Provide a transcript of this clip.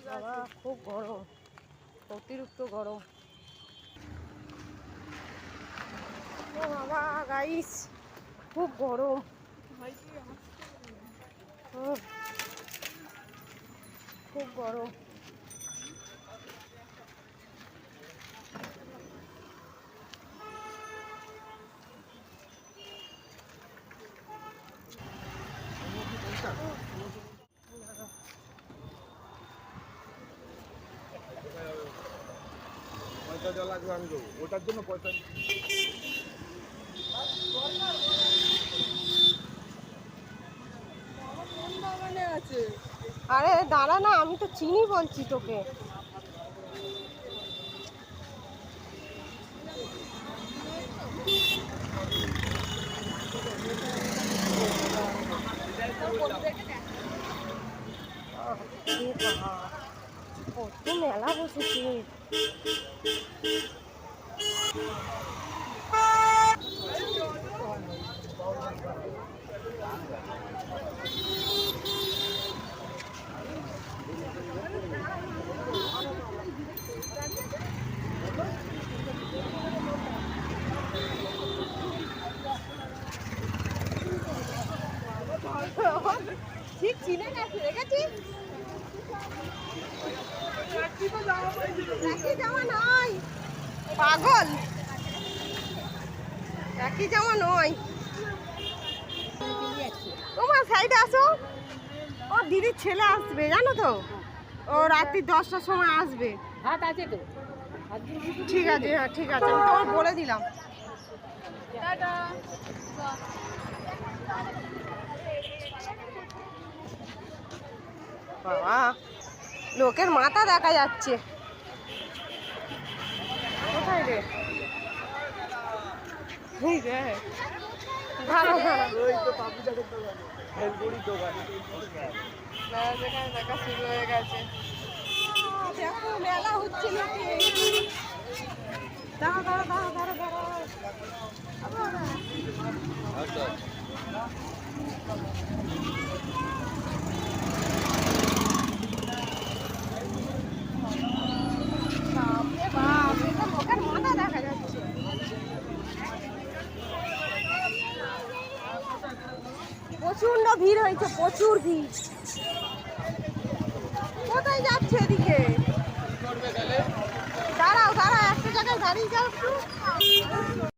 বাবা খুব গরম, অতিরিক্ত গরম। ও বাবা গাইস খুব গরম। খুব গরম। পয়সা দেওয়া লাগবে, আমি দেবো ওটার জন্য পয়সা। আরে দাঁড়া না, আমি তো চিনি বলছি তোকে। কত মেলা বসেছে। ঠিক চিনে গেছে, দেখেছিস? একই জামা নয় পাগল, একই জামা নয়। তোমার সাইডে আসো, ও দিদির ছেলে আসবে জানো তো, ও রাত্রি 10টার সময় আসবে। হাত আছে তো? ঠিক আছে, হ্যাঁ ঠিক আছে, আমি তোমার বলে দিলাম। বাবা লোকের মাথা দেখা যাচ্ছে। কোথায় রে? এই রে ভালো ভালো দেখা শুরু হয়ে গেছে। দেখো মেলা হচ্ছে নাকি। দাঁড়া দাঁড়া দাঁড়া দাঁড়া দাঁড়া। লোকের মাথা দেখা যাচ্ছে। প্রচন্ড ভিড় হয়েছে, প্রচুর ভিড়। কোথায় যাচ্ছে এদিকে? দাঁড়াও দাঁড়াও, একটা জায়গায় দাঁড়িয়ে যাও একটু।